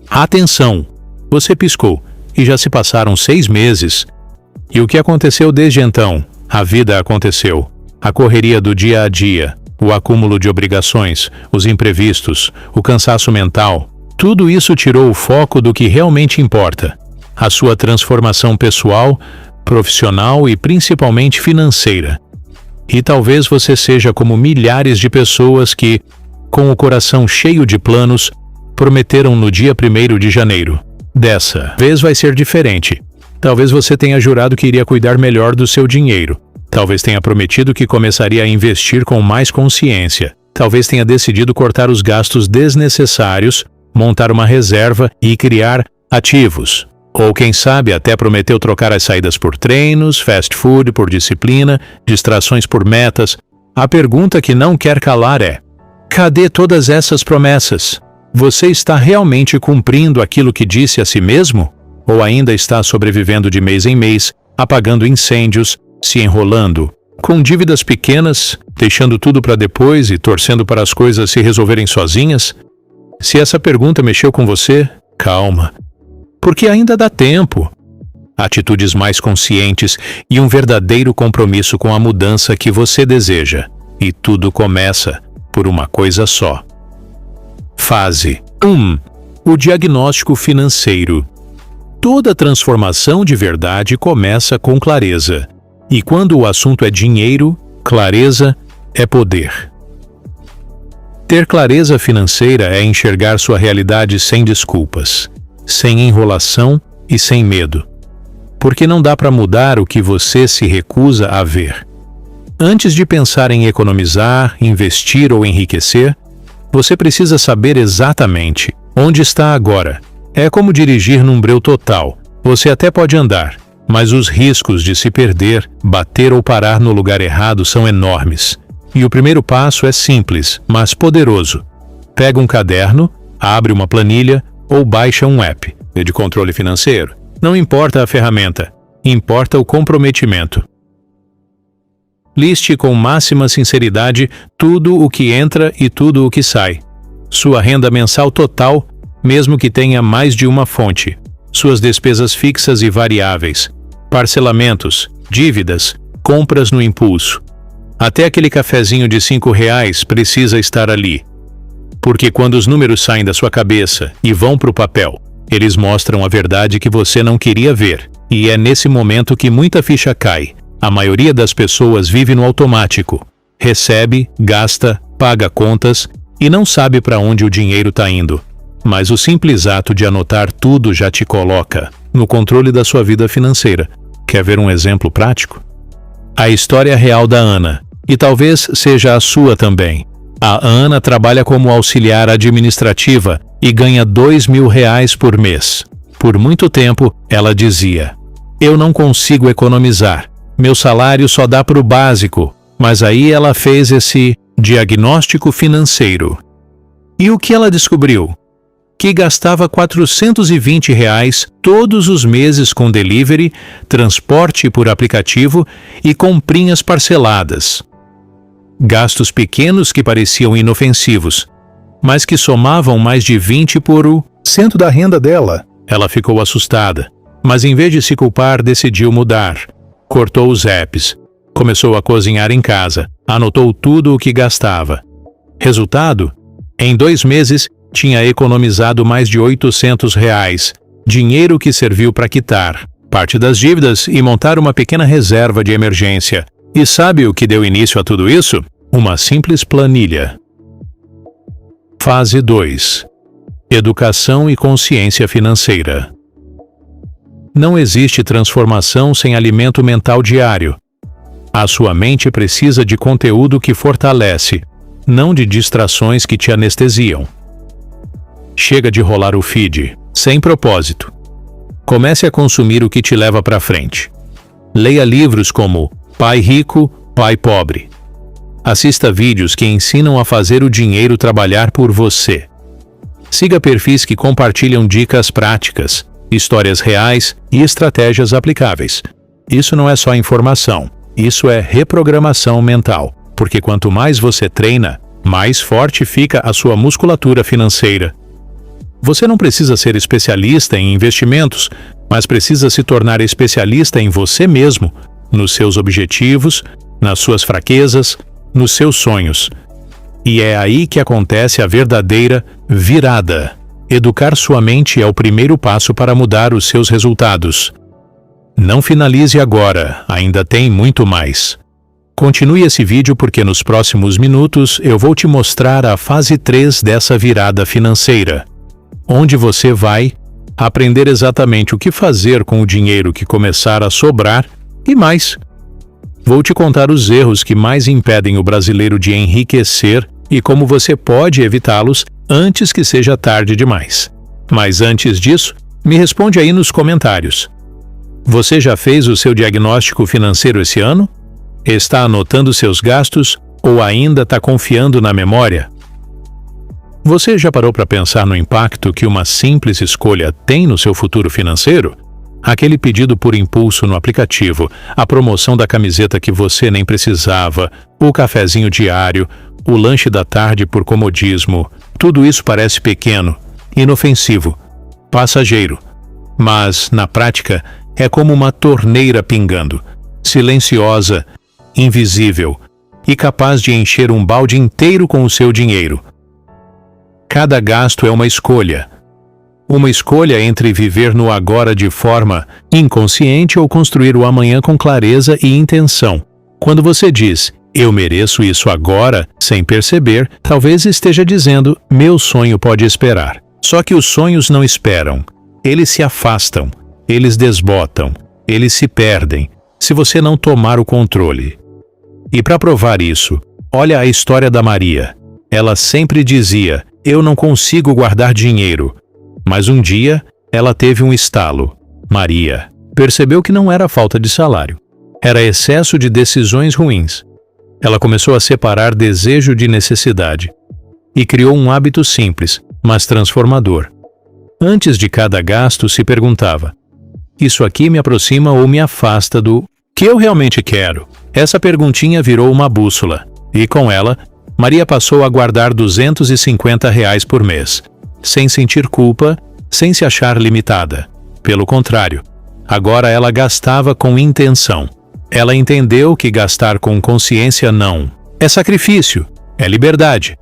Atenção! Você piscou e já se passaram 6 meses. E o que aconteceu desde então? A vida aconteceu. A correria do dia a dia, o acúmulo de obrigações, os imprevistos, o cansaço mental, tudo isso tirou o foco do que realmente importa. A sua transformação pessoal, profissional e principalmente financeira. E talvez você seja como milhares de pessoas que, com o coração cheio de planos, prometeram no dia 1º de janeiro. Dessa vez vai ser diferente. Talvez você tenha jurado que iria cuidar melhor do seu dinheiro. Talvez tenha prometido que começaria a investir com mais consciência. Talvez tenha decidido cortar os gastos desnecessários, montar uma reserva e criar ativos. Ou quem sabe até prometeu trocar as saídas por treinos, fast food por disciplina, distrações por metas. A pergunta que não quer calar é: cadê todas essas promessas? Você está realmente cumprindo aquilo que disse a si mesmo? Ou ainda está sobrevivendo de mês em mês, apagando incêndios, se enrolando, com dívidas pequenas, deixando tudo para depois e torcendo para as coisas se resolverem sozinhas? Se essa pergunta mexeu com você, calma, porque ainda dá tempo. Atitudes mais conscientes e um verdadeiro compromisso com a mudança que você deseja. E tudo começa por uma coisa só. Fase 1. O diagnóstico financeiro. Toda transformação de verdade começa com clareza. E quando o assunto é dinheiro, clareza é poder. Ter clareza financeira é enxergar sua realidade sem desculpas, sem enrolação e sem medo. Porque não dá para mudar o que você se recusa a ver. Antes de pensar em economizar, investir ou enriquecer, você precisa saber exatamente onde está agora. É como dirigir num breu total. Você até pode andar, mas os riscos de se perder, bater ou parar no lugar errado são enormes. E o primeiro passo é simples, mas poderoso. Pega um caderno, abre uma planilha ou baixa um app de controle financeiro. Não importa a ferramenta, importa o comprometimento. Liste com máxima sinceridade tudo o que entra e tudo o que sai. Sua renda mensal total, mesmo que tenha mais de uma fonte. Suas despesas fixas e variáveis. Parcelamentos, dívidas, compras no impulso. Até aquele cafezinho de R$5 precisa estar ali. Porque quando os números saem da sua cabeça e vão para o papel, eles mostram a verdade que você não queria ver. E é nesse momento que muita ficha cai. A maioria das pessoas vive no automático. Recebe, gasta, paga contas e não sabe para onde o dinheiro está indo. Mas o simples ato de anotar tudo já te coloca no controle da sua vida financeira. Quer ver um exemplo prático? A história real da Ana, e talvez seja a sua também. A Ana trabalha como auxiliar administrativa e ganha R$2.000 por mês. Por muito tempo, ela dizia: eu não consigo economizar. Meu salário só dá para o básico. Mas aí ela fez esse diagnóstico financeiro. E o que ela descobriu? Que gastava R$420 todos os meses com delivery, transporte por aplicativo e comprinhas parceladas. Gastos pequenos que pareciam inofensivos, mas que somavam mais de 20% da renda dela. Ela ficou assustada, mas em vez de se culpar, decidiu mudar. Cortou os apps, começou a cozinhar em casa, anotou tudo o que gastava. Resultado? Em 2 meses, tinha economizado mais de R$800, dinheiro que serviu para quitar parte das dívidas e montar uma pequena reserva de emergência. E sabe o que deu início a tudo isso? Uma simples planilha. Fase 2. Educação e consciência financeira. Não existe transformação sem alimento mental diário. A sua mente precisa de conteúdo que fortalece, não de distrações que te anestesiam. Chega de rolar o feed, sem propósito. Comece a consumir o que te leva para frente. Leia livros como Pai Rico, Pai Pobre. Assista vídeos que ensinam a fazer o dinheiro trabalhar por você. Siga perfis que compartilham dicas práticas, histórias reais e estratégias aplicáveis. Isso não é só informação, isso é reprogramação mental, porque quanto mais você treina, mais forte fica a sua musculatura financeira. Você não precisa ser especialista em investimentos, mas precisa se tornar especialista em você mesmo, nos seus objetivos, nas suas fraquezas, nos seus sonhos. E é aí que acontece a verdadeira virada. Educar sua mente é o primeiro passo para mudar os seus resultados. Não finalize agora, ainda tem muito mais. Continue esse vídeo porque nos próximos minutos eu vou te mostrar a fase 3 dessa virada financeira, onde você vai aprender exatamente o que fazer com o dinheiro que começar a sobrar e mais. Vou te contar os erros que mais impedem o brasileiro de enriquecer e como você pode evitá-los antes que seja tarde demais. Mas antes disso, me responde aí nos comentários. Você já fez o seu diagnóstico financeiro esse ano? Está anotando seus gastos ou ainda está confiando na memória? Você já parou para pensar no impacto que uma simples escolha tem no seu futuro financeiro? Aquele pedido por impulso no aplicativo, a promoção da camiseta que você nem precisava, o cafezinho diário, o lanche da tarde por comodismo, tudo isso parece pequeno, inofensivo, passageiro. Mas, na prática, é como uma torneira pingando, silenciosa, invisível e capaz de encher um balde inteiro com o seu dinheiro. Cada gasto é uma escolha. Uma escolha entre viver no agora de forma inconsciente ou construir o amanhã com clareza e intenção. Quando você diz, eu mereço isso agora, sem perceber, talvez esteja dizendo, meu sonho pode esperar. Só que os sonhos não esperam. Eles se afastam, eles desbotam, eles se perdem, se você não tomar o controle. E para provar isso, olha a história da Maria. Ela sempre dizia, eu não consigo guardar dinheiro. Mas um dia, ela teve um estalo. Maria percebeu que não era falta de salário. Era excesso de decisões ruins. Ela começou a separar desejo de necessidade. E criou um hábito simples, mas transformador. Antes de cada gasto, se perguntava, isso aqui me aproxima ou me afasta do que eu realmente quero? Essa perguntinha virou uma bússola. E com ela, Maria passou a guardar R$250 por mês, sem sentir culpa, sem se achar limitada. Pelo contrário, agora ela gastava com intenção. Ela entendeu que gastar com consciência não é sacrifício, é liberdade.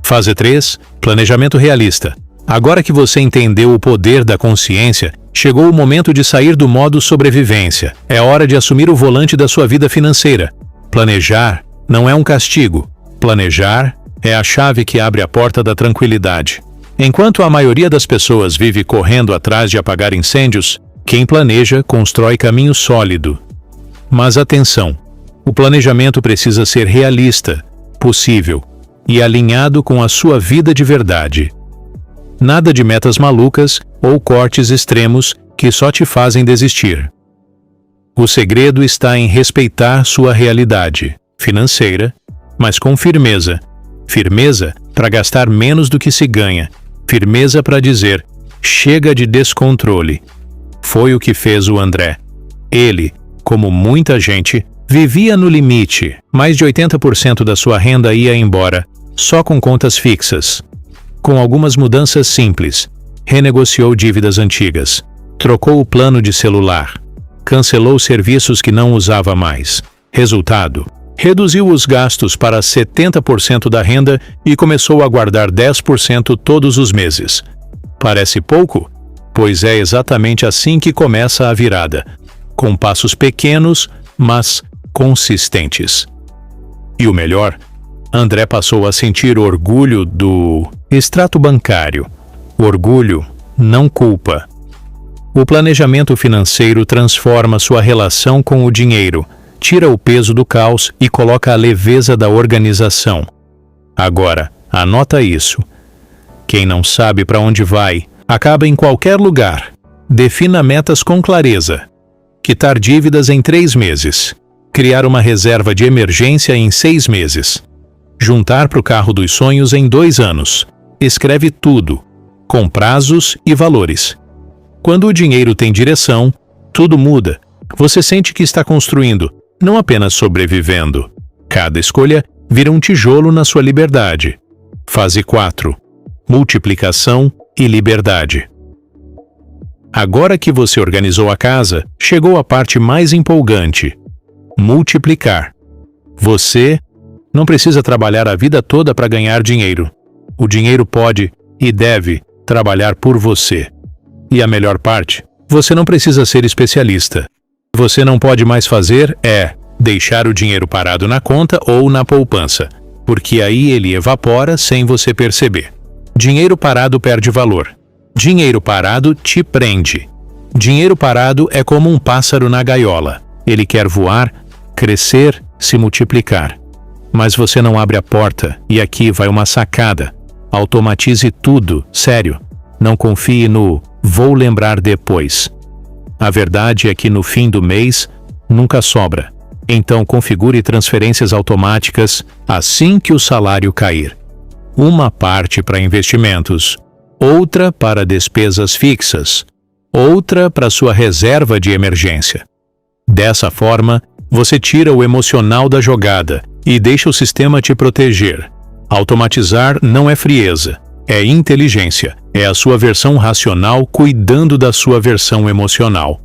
Fase 3. Planejamento realista. Agora que você entendeu o poder da consciência, chegou o momento de sair do modo sobrevivência. É hora de assumir o volante da sua vida financeira. Planejar não é um castigo. Planejar é a chave que abre a porta da tranquilidade. Enquanto a maioria das pessoas vive correndo atrás de apagar incêndios, quem planeja constrói caminho sólido. Mas atenção, o planejamento precisa ser realista, possível e alinhado com a sua vida de verdade. Nada de metas malucas ou cortes extremos que só te fazem desistir. O segredo está em respeitar sua realidade financeira, mas com firmeza. Firmeza para gastar menos do que se ganha. Firmeza para dizer, chega de descontrole. Foi o que fez o André. Ele, como muita gente, vivia no limite. Mais de 80% da sua renda ia embora, só com contas fixas. Com algumas mudanças simples, renegociou dívidas antigas, trocou o plano de celular, cancelou serviços que não usava mais. Resultado, reduziu os gastos para 70% da renda e começou a guardar 10% todos os meses. Parece pouco? Pois é exatamente assim que começa a virada, com passos pequenos, mas consistentes. E o melhor, André passou a sentir orgulho do extrato bancário. Orgulho, não culpa. O planejamento financeiro transforma sua relação com o dinheiro, tira o peso do caos e coloca a leveza da organização. Agora, anota isso. Quem não sabe para onde vai, acaba em qualquer lugar. Defina metas com clareza. Quitar dívidas em 3 meses. Criar uma reserva de emergência em 6 meses. Juntar para o carro dos sonhos em 2 anos. Escreve tudo, com prazos e valores. Quando o dinheiro tem direção, tudo muda. Você sente que está construindo, não apenas sobrevivendo. Cada escolha vira um tijolo na sua liberdade. Fase 4. multiplicação e liberdade. Agora que você organizou a casa, chegou a parte mais empolgante: multiplicar. Você não precisa trabalhar a vida toda para ganhar dinheiro. O dinheiro pode e deve trabalhar por você. E a melhor parte? Você não precisa ser especialista. O que você não pode mais fazer é deixar o dinheiro parado na conta ou na poupança, porque aí ele evapora sem você perceber. Dinheiro parado perde valor. Dinheiro parado te prende. Dinheiro parado é como um pássaro na gaiola. Ele quer voar, crescer, se multiplicar. Mas você não abre a porta, e aqui vai uma sacada. Automatize tudo, sério. Não confie no "vou lembrar depois". A verdade é que no fim do mês, nunca sobra. Então configure transferências automáticas assim que o salário cair. Uma parte para investimentos, outra para despesas fixas, outra para sua reserva de emergência. Dessa forma, você tira o emocional da jogada e deixa o sistema te proteger. Automatizar não é frieza, é inteligência. É a sua versão racional cuidando da sua versão emocional.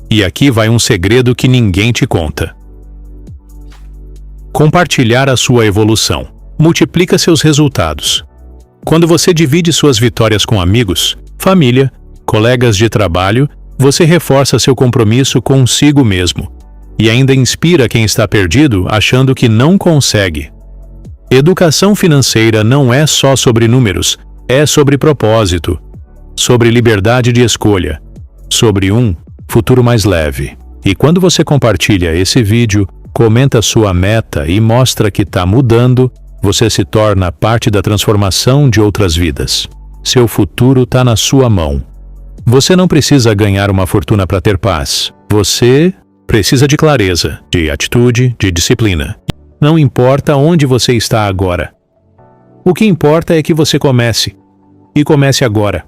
E aqui vai um segredo que ninguém te conta. Compartilhar a sua evolução. Multiplica seus resultados. Quando você divide suas vitórias com amigos, família, colegas de trabalho, você reforça seu compromisso consigo mesmo e ainda inspira quem está perdido achando que não consegue. Educação financeira não é só sobre números, é sobre propósito, sobre liberdade de escolha, sobre um futuro mais leve. E quando você compartilha esse vídeo, comenta sua meta e mostra que está mudando, você se torna parte da transformação de outras vidas. Seu futuro está na sua mão. Você não precisa ganhar uma fortuna para ter paz. Você precisa de clareza, de atitude, de disciplina. Não importa onde você está agora. O que importa é que você comece. E comece agora.